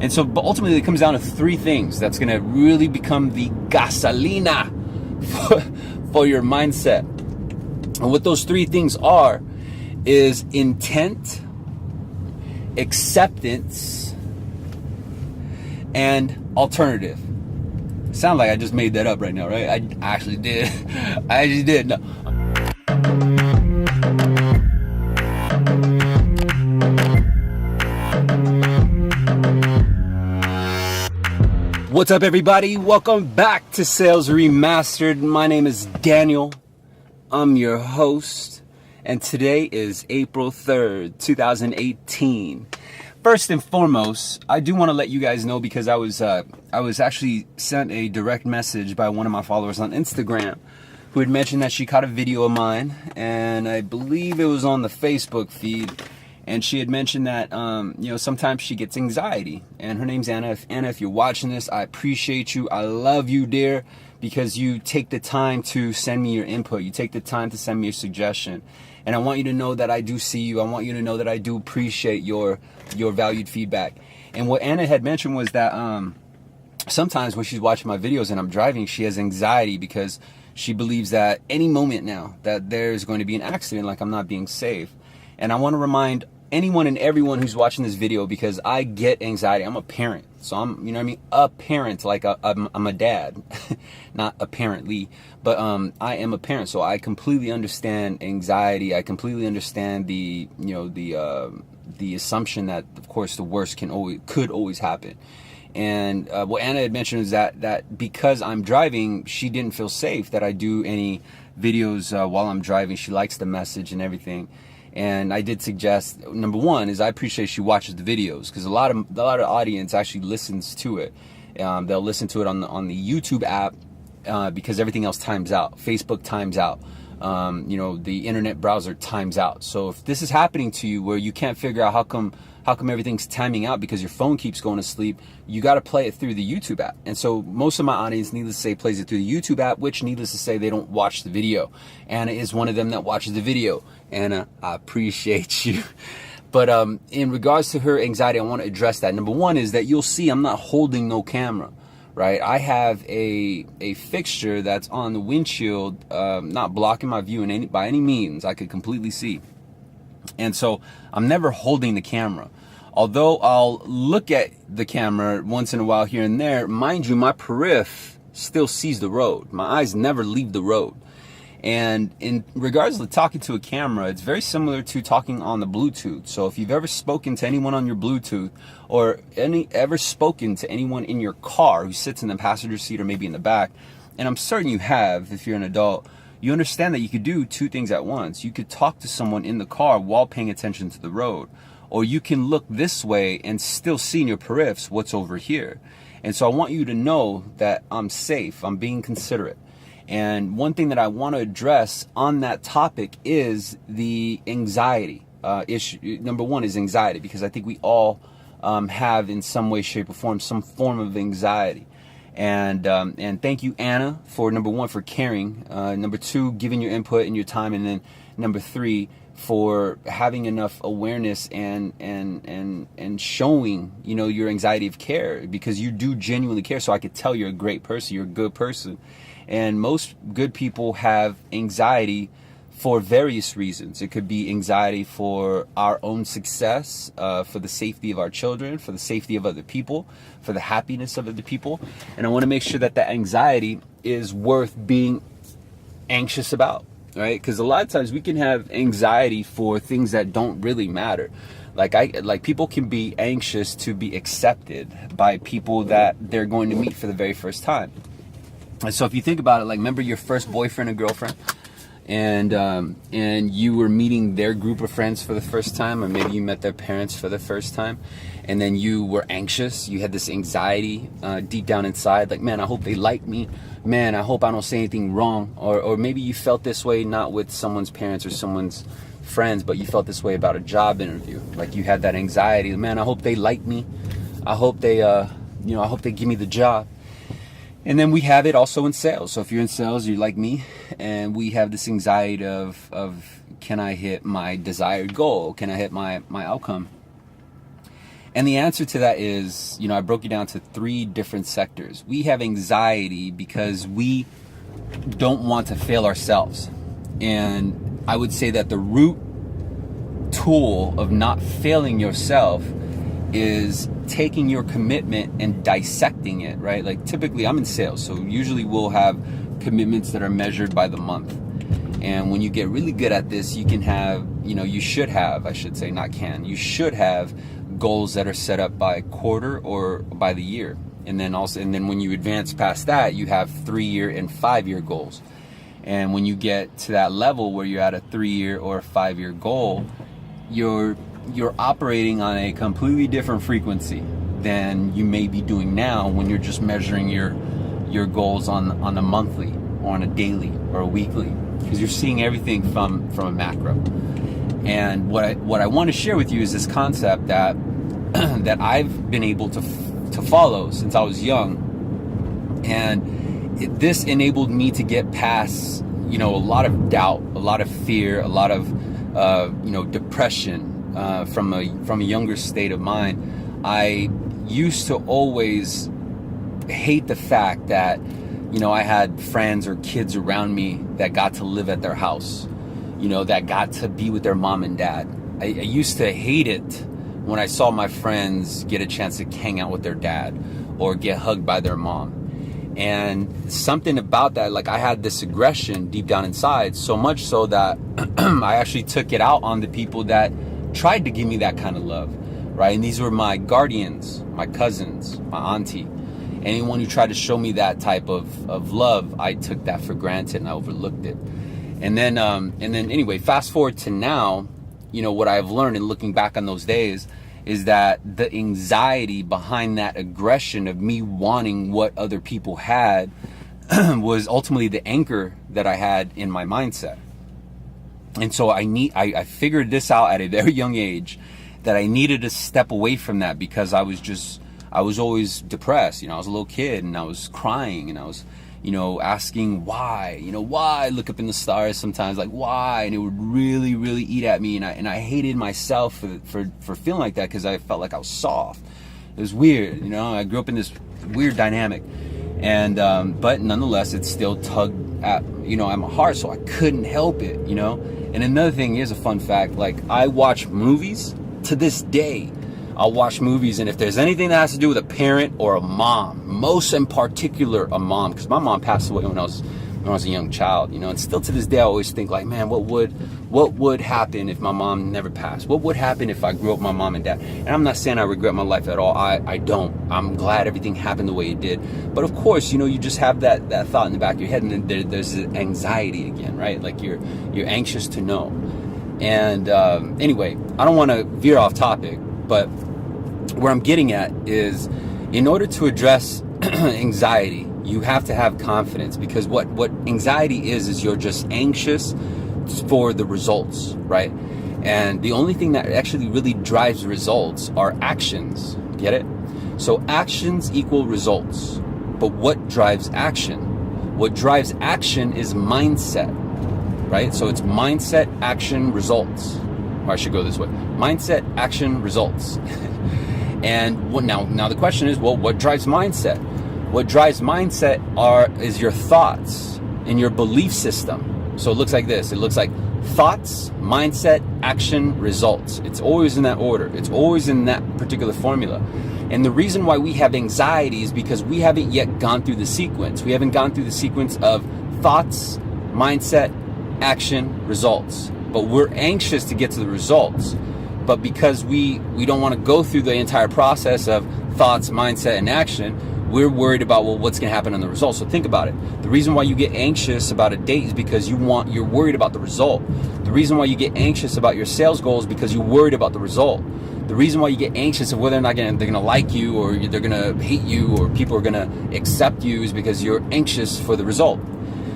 And so, but ultimately it comes down to three things that's going to really become the gasolina for your mindset. And what those three things are is intent, acceptance, and alternative. Sound like I just made that up right now, right? I actually did. I actually did. No. What's up, everybody? Welcome back to Sales Remastered. My name is Daniel. I'm your host, and today is April 3rd, 2018. First and foremost, I do want to let you guys know, because I was actually sent a direct message by one of my followers on Instagram who had mentioned that she caught a video of mine, and I believe it was on the Facebook feed. And she had mentioned that, sometimes she gets anxiety. And her name's Anna. Anna, if you're watching this, I appreciate you. I love you, dear, because you take the time to send me your input. You take the time to send me your suggestion. And I want you to know that I do see you. I want you to know that I do appreciate your valued feedback. And what Anna had mentioned was that sometimes when she's watching my videos and I'm driving, she has anxiety because she believes that any moment now that there's going to be an accident, like I'm not being safe. And I want to remind anyone and everyone who's watching this video, because I get anxiety. I'm a parent, so I'm, a parent, like I'm a dad, not apparently, but I am a parent, so I completely understand anxiety. I completely understand the assumption that, of course, the worst could always happen. And what Anna had mentioned is that because I'm driving, she didn't feel safe that I do any videos while I'm driving. She likes the message and everything. And I did suggest, number one, is I appreciate she watches the videos, because a lot of audience actually listens to it. They'll listen to it on the YouTube app because everything else times out. Facebook times out. The internet browser times out. So if this is happening to you where you can't figure out how come everything's timing out because your phone keeps going to sleep, you got to play it through the YouTube app. And so most of my audience, needless to say, plays it through the YouTube app, which, needless to say, they don't watch the video. Anna is one of them that watches the video. Anna, I appreciate you. But in regards to her anxiety, I want to address that. Number one is that you'll see I'm not holding no camera, right? I have a fixture that's on the windshield, not blocking my view by any means. I could completely see. And so I'm never holding the camera. Although I'll look at the camera once in a while here and there, mind you, my periphery still sees the road. My eyes never leave the road. And in regards to talking to a camera, it's very similar to talking on the Bluetooth. So if you've ever spoken to anyone on your Bluetooth, or ever spoken to anyone in your car who sits in the passenger seat or maybe in the back, and I'm certain you have if you're an adult, you understand that you could do two things at once. You could talk to someone in the car while paying attention to the road, or you can look this way and still see in your periffs what's over here. And so I want you to know that I'm safe. I'm being considerate. And one thing that I want to address on that topic is the anxiety issue. Number one is anxiety, because I think we all have in some way, shape, or form some form of anxiety. And thank you, Anna, for number one, for caring. Number two, giving your input and your time, and then number three, for having enough awareness and showing your anxiety of care, because you do genuinely care. So I could tell you're a great person. You're a good person. And most good people have anxiety for various reasons. It could be anxiety for our own success, for the safety of our children, for the safety of other people, for the happiness of other people. And I want to make sure that that anxiety is worth being anxious about, right? Because a lot of times we can have anxiety for things that don't really matter. Like people can be anxious to be accepted by people that they're going to meet for the very first time. And so if you think about it, like, remember your first boyfriend or girlfriend, and you were meeting their group of friends for the first time, or maybe you met their parents for the first time, and then you were anxious. You had this anxiety deep down inside, like, man, I hope they like me. Man, I hope I don't say anything wrong. Or maybe you felt this way not with someone's parents or someone's friends, but you felt this way about a job interview. Like, you had that anxiety, man, I hope they like me. I hope they, I hope they give me the job. And then we have it also in sales. So if you're in sales, you're like me, and we have this anxiety of can I hit my desired goal? Can I hit my outcome? And the answer to that is, you know, I broke it down to 3 different sectors. We have anxiety because we don't want to fail ourselves. And I would say that the root tool of not failing yourself is taking your commitment and dissecting it, right? Like typically I'm in sales, so usually we'll have commitments that are measured by the month. And when you get really good at this, you can have, you know, you should have, I should say, not can, you should have goals that are set up by quarter or by the year. And then when you advance past that, you have 3-year and 5-year goals. And when you get to that level where you're at a 3-year or a 5-year goal, you're operating on a completely different frequency than you may be doing now when you're just measuring your goals on a monthly or on a daily or a weekly, because you're seeing everything from a macro. And what I want to share with you is this concept that that I've been able to follow since I was young, and this enabled me to get past, you know, a lot of doubt, a lot of fear, a lot of you know, depression from a younger state of mind. I used to always hate the fact that, you know, I had friends or kids around me that got to live at their house, you know, that got to be with their mom and dad. I used to hate it when I saw my friends get a chance to hang out with their dad or get hugged by their mom. And something about that, like I had this aggression deep down inside, so much so that I actually took it out on the people that tried to give me that kind of love, right? And these were my guardians, my cousins, my auntie. Anyone who tried to show me that type of love, I took that for granted and I overlooked it. And then anyway, fast forward to now, you know, what I've learned in looking back on those days is that the anxiety behind that aggression of me wanting what other people had was ultimately the anchor that I had in my mindset. And so I figured this out at a very young age, that I needed to step away from that, because I was always depressed. You know, I was a little kid and I was crying and I was, you know, asking why, you know, why, look up in the stars sometimes, like why, and it would really, really eat at me, and I hated myself for feeling like that, because I felt like I was soft. It was weird, you know. I grew up in this weird dynamic, and but nonetheless, it still tugged at, you know, at my heart, so I couldn't help it, you know. And another thing, here's a fun fact, like I watch movies to this day. I'll watch movies, and if there's anything that has to do with a parent or a mom, most in particular a mom, because my mom passed away when I was a young child, you know, and still to this day I always think like, man, what would happen if my mom never passed? What would happen if I grew up with my mom and dad? And I'm not saying I regret my life at all. I don't. I'm glad everything happened the way it did. But of course, you know, you just have that thought in the back of your head, and then there's anxiety again, right? Like you're anxious to know. And anyway, I don't want to veer off topic, but where I'm getting at is, in order to address anxiety, you have to have confidence, because what anxiety is you're just anxious for the results, right? And the only thing that actually really drives results are actions. Get it? So actions equal results. But what drives action? What drives action is mindset, right? So it's mindset, action, results. Or I should go this way. Mindset, action, results. And now the question is, well, what drives mindset? What drives mindset is your thoughts and your belief system. So it looks like this. It looks like thoughts, mindset, action, results. It's always in that order. It's always in that particular formula. And the reason why we have anxiety is because we haven't yet gone through the sequence. We haven't gone through the sequence of thoughts, mindset, action, results. But we're anxious to get to the results. But because we don't want to go through the entire process of thoughts, mindset, and action, we're worried about, well, what's going to happen on the result. So think about it. The reason why you get anxious about a date is because you're worried about the result. The reason why you get anxious about your sales goals is because you're worried about the result. The reason why you get anxious of whether or not they're going to like you, or they're going to hate you, or people are going to accept you, is because you're anxious for the result.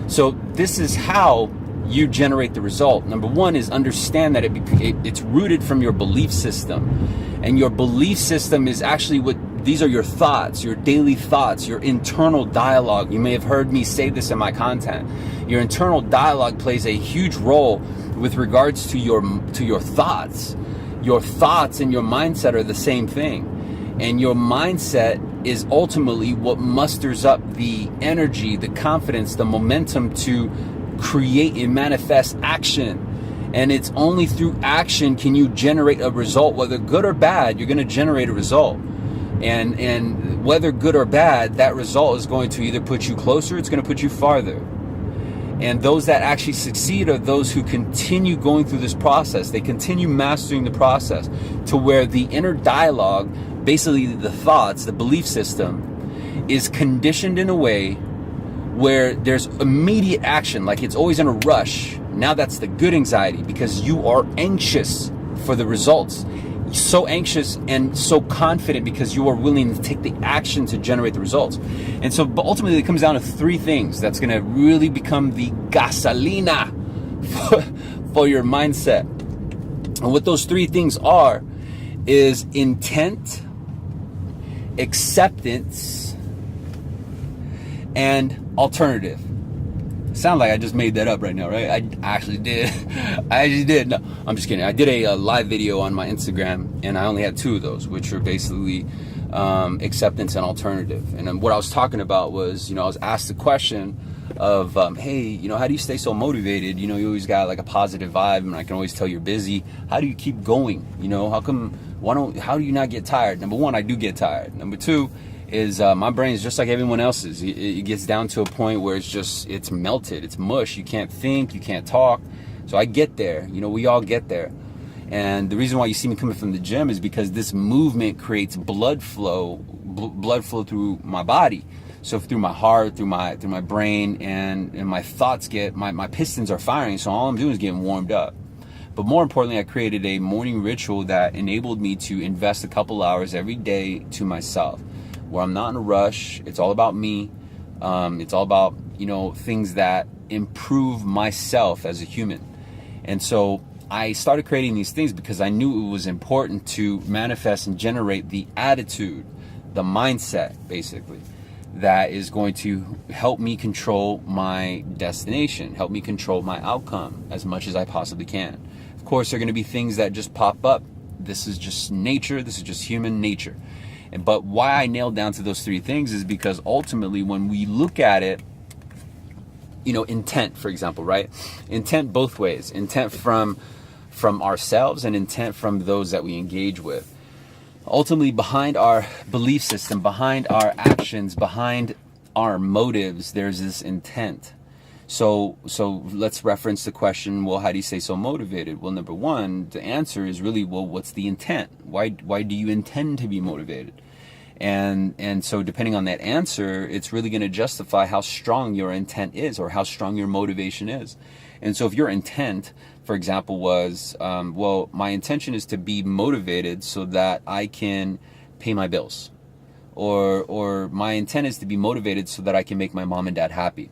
So this is how you generate the result. Number one is understand that it's rooted from your belief system. And your belief system is actually these are your thoughts, your daily thoughts, your internal dialogue. You may have heard me say this in my content. Your internal dialogue plays a huge role with regards to your thoughts. Your thoughts and your mindset are the same thing. And your mindset is ultimately what musters up the energy, the confidence, the momentum to create and manifest action. And it's only through action can you generate a result. Whether good or bad, you're going to generate a result. And whether good or bad, that result is going to either put you closer, it's going to put you farther. And those that actually succeed are those who continue going through this process. They continue mastering the process to where the inner dialogue, basically the thoughts, the belief system, is conditioned in a way where there's immediate action, like it's always in a rush. Now that's the good anxiety, because you are anxious for the results. So anxious and so confident because you are willing to take the action to generate the results. And so ultimately it comes down to three things that's going to really become the gasolina for your mindset. And what those three things are is intent, acceptance, and alternative. Sound like I just made that up right now, right? I actually did. No, I'm just kidding. I did a live video on my Instagram, and I only had two of those, which are basically acceptance and alternative. And what I was talking about was, I was asked the question of, hey, how do you stay so motivated? You always got like a positive vibe, and I can always tell you're busy. How do you keep going? How do you not get tired? Number one, I do get tired. Number two, is my brain is just like everyone else's. It gets down to a point where it's melted, it's mush. You can't think, you can't talk. So I get there, we all get there. And the reason why you see me coming from the gym is because this movement creates blood flow through my body. So through my heart, through my brain, and my thoughts my pistons are firing. So all I'm doing is getting warmed up. But more importantly, I created a morning ritual that enabled me to invest a couple hours every day to myself, where I'm not in a rush. It's all about me. It's all about, things that improve myself as a human. And so I started creating these things because I knew it was important to manifest and generate the attitude, the mindset, basically, that is going to help me control my destination, help me control my outcome as much as I possibly can. Of course, there are going to be things that just pop up. This is just nature. This is just human nature. But why I nailed down to those three things is because ultimately when we look at it, intent, for example, right? Intent both ways. Intent from ourselves and intent from those that we engage with. Ultimately, behind our belief system, behind our actions, behind our motives, there's this intent. So let's reference the question, well, how do you stay so motivated? Well, number one, the answer is really, well, what's the intent? Why do you intend to be motivated? And so depending on that answer, it's really going to justify how strong your intent is or how strong your motivation is. And so if your intent, for example, was, well, my intention is to be motivated so that I can pay my bills, or my intent is to be motivated so that I can make my mom and dad happy.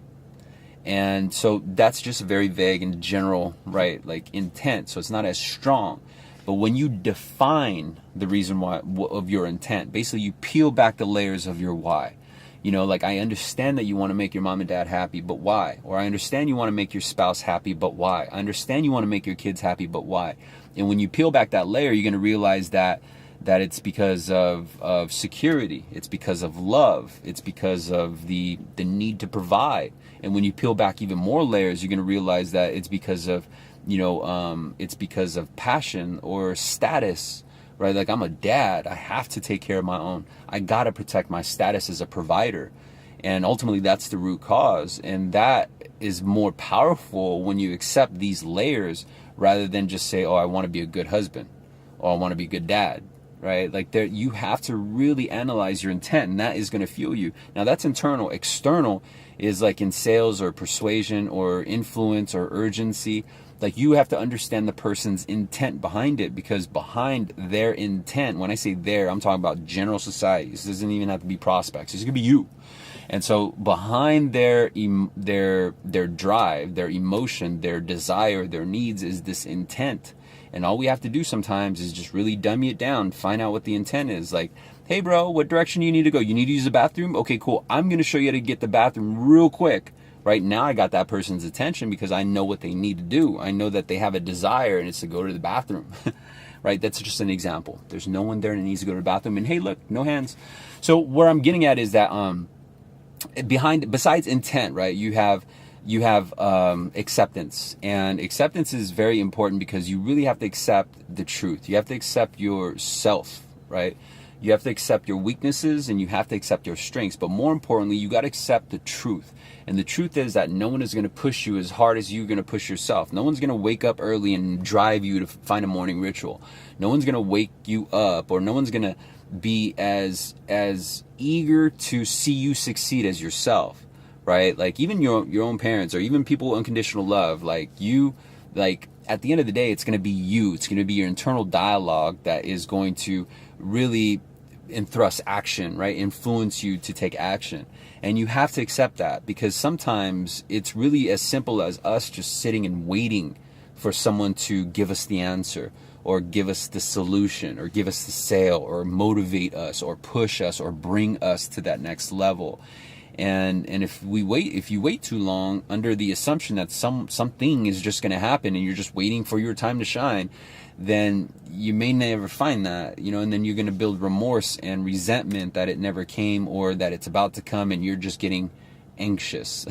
And so that's just very vague and general, right? Like intent. So it's not as strong. But when you define the reason why of your intent, basically you peel back the layers of your why. Like I understand that you want to make your mom and dad happy, but why? Or I understand you want to make your spouse happy, but why? I understand you want to make your kids happy, but why? And when you peel back that layer, you're going to realize that it's because of security. It's because of love. It's because of the need to provide. And when you peel back even more layers, you're going to realize that it's because of, it's because of passion or status, right? Like I'm a dad. I have to take care of my own. I got to protect my status as a provider. And ultimately that's the root cause. And that is more powerful when you accept these layers rather than just say, oh, I want to be a good husband or I want to be a good dad. Right? Like you have to really analyze your intent, and that is going to fuel you. Now that's internal. External is like in sales or persuasion or influence or urgency. Like you have to understand the person's intent behind it, because behind their intent, when I say their, I'm talking about general society. This doesn't even have to be prospects. This could be you. And so behind their drive, their emotion, their desire, their needs is this intent. And all we have to do sometimes is just really dummy it down, find out what the intent is. Like, hey bro, what direction do you need to go? You need to use the bathroom? Okay, cool. I'm going to show you how to get the bathroom real quick. Right now I got that person's attention because I know what they need to do. I know that they have a desire, and it's to go to the bathroom. right? That's just an example. There's no one there that needs to go to the bathroom, and hey, look, no hands. So where I'm getting at is that besides intent, right, you have acceptance. And acceptance is very important because you really have to accept the truth. You have to accept yourself, right? You have to accept your weaknesses, and you have to accept your strengths. But more importantly, you got to accept the truth. And the truth is that no one is going to push you as hard as you're going to push yourself. No one's going to wake up early and drive you to find a morning ritual. No one's going to wake you up, or no one's going to be as eager to see you succeed as yourself, right? Like even your own parents, or even people with unconditional love, like at the end of the day, it's going to be you. It's going to be your internal dialogue that is going to really thrust action, right? Influence you to take action. And you have to accept that, because sometimes it's really as simple as us just sitting and waiting for someone to give us the answer, or give us the solution, or give us the sale, or motivate us, or push us, or bring us to that next level. And if you wait too long under the assumption that something is just going to happen and you're just waiting for your time to shine, then you may never find that, and then you're going to build remorse and resentment that it never came, or that it's about to come, and you're just getting anxious.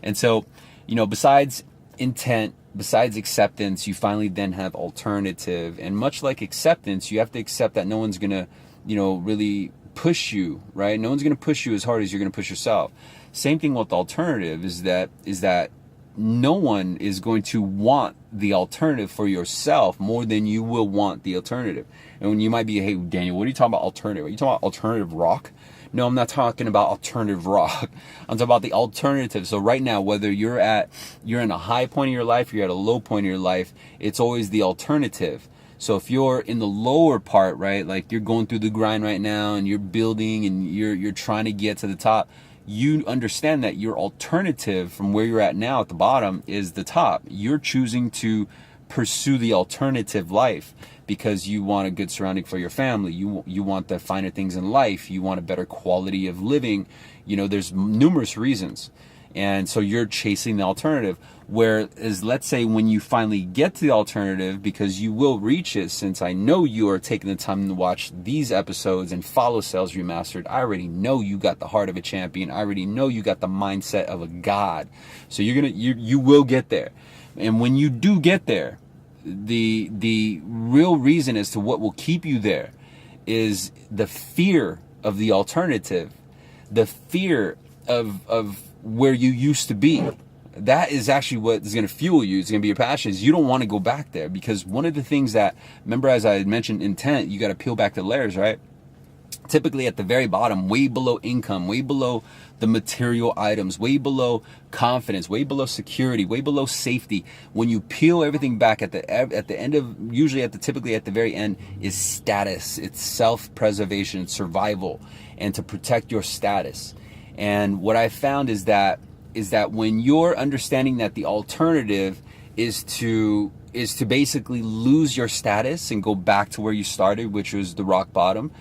And so, besides intent, besides acceptance, you finally then have alternative. And much like acceptance, you have to accept that no one's going to, really push you, right? No one's going to push you as hard as you're going to push yourself. Same thing with alternative is that no one is going to want the alternative for yourself more than you will want the alternative. And when you might be, hey, Daniel, what are you talking about alternative? Are you talking about alternative rock? No, I'm not talking about alternative rock. I'm talking about the alternative. So right now, whether you're in a high point of your life, or you're at a low point of your life, it's always the alternative. So if you're in the lower part, right, like you're going through the grind right now, and you're building, and you're trying to get to the top, you understand that your alternative from where you're at now at the bottom is the top. You're choosing to pursue the alternative life because you want a good surrounding for your family. You want the finer things in life. You want a better quality of living. There's numerous reasons. And so you're chasing the alternative. Whereas, let's say when you finally get to the alternative, because you will reach it, since I know you are taking the time to watch these episodes and follow Sales Remastered, I already know you got the heart of a champion. I already know you got the mindset of a god. So you will get there. And when you do get there, the real reason as to what will keep you there is the fear of the alternative, the fear of where you used to be. That is actually what is going to fuel you. It's going to be your passion. Is you don't want to go back there, because one of the things that, remember, as I had mentioned, intent, you got to peel back the layers, right? Typically at the very bottom, way below income, way below the material items, way below confidence, way below security, way below safety. When you peel everything back at the end of, typically at the very end, is status. It's self-preservation, survival, and to protect your status. And what I found is that when you're understanding that the alternative is to basically lose your status and go back to where you started, which was the rock bottom,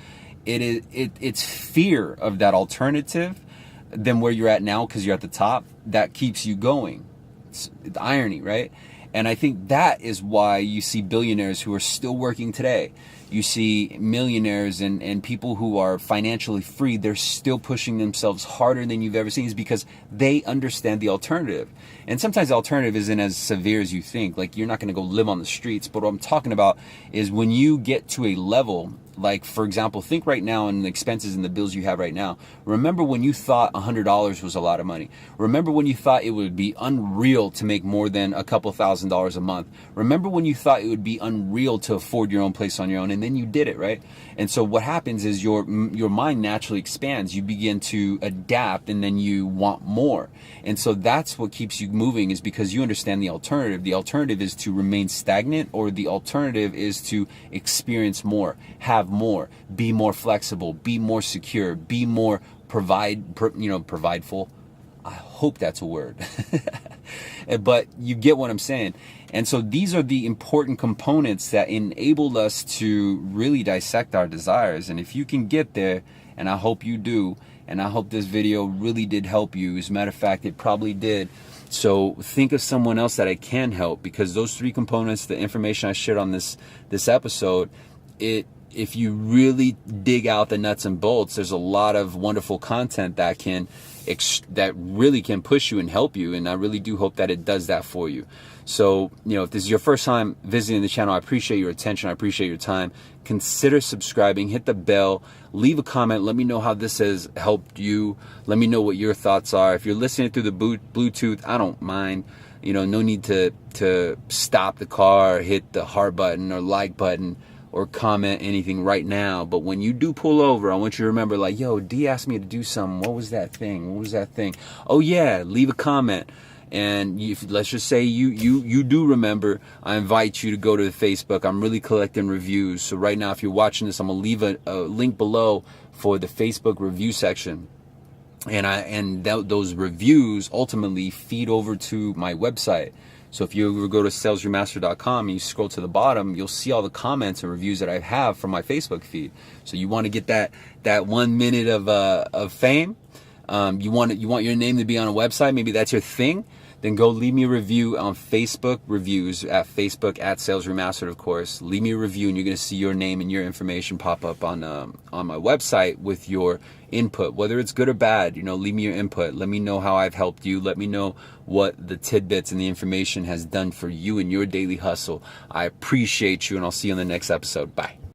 it's fear of that alternative than where you're at now, because you're at the top, that keeps you going. It's the irony, right? And I think that is why you see billionaires who are still working today. You see millionaires and people who are financially free. They're still pushing themselves harder than you've ever seen, is because they understand the alternative. And sometimes the alternative isn't as severe as you think. Like, you're not going to go live on the streets. But what I'm talking about is when you get to a level, like, for example, think right now on the expenses and the bills you have right now. Remember when you thought $100 was a lot of money. Remember when you thought it would be unreal to make more than a couple $1,000s a month. Remember when you thought it would be unreal to afford your own place on your own, and then you did it, right? And so what happens is your mind naturally expands. You begin to adapt, and then you want more. And so that's what keeps you moving, is because you understand the alternative. The alternative is to remain stagnant, or the alternative is to experience more, have more, be more flexible, be more secure, be more provideful. I hope that's a word. But you get what I'm saying. And so these are the important components that enable us to really dissect our desires. And if you can get there, and I hope you do, and I hope this video really did help you. As a matter of fact, it probably did. So think of someone else that I can help, because those 3 components, the information I shared on this episode, if you really dig out the nuts and bolts, there's a lot of wonderful content that really can push you and help you, and I really do hope that it does that for you. So, if this is your first time visiting the channel, I appreciate your attention, I appreciate your time. Consider subscribing, hit the bell, leave a comment, let me know how this has helped you, let me know what your thoughts are. If you're listening through the Bluetooth, I don't mind. No need to stop the car, or hit the heart button or like button, or comment anything right now. But when you do pull over, I want you to remember, like, yo, D asked me to do something. What was that thing? Oh yeah, leave a comment. And let's just say you do remember, I invite you to go to the Facebook. I'm really collecting reviews. So right now, if you're watching this, I'm gonna leave a link below for the Facebook review section. And those reviews ultimately feed over to my website. So if you go to SalesRemastered.com and you scroll to the bottom, you'll see all the comments and reviews that I have from my Facebook feed. So you want to get that 1 minute of fame. You want your name to be on a website. Maybe that's your thing. Then go leave me a review on Facebook reviews at Facebook at SalesRemastered, of course. Leave me a review, and you're going to see your name and your information pop up on my website with your input, whether it's good or bad. Leave me your input. Let me know how I've helped you. Let me know what the tidbits and the information has done for you in your daily hustle. I appreciate you, and I'll see you in the next episode. Bye.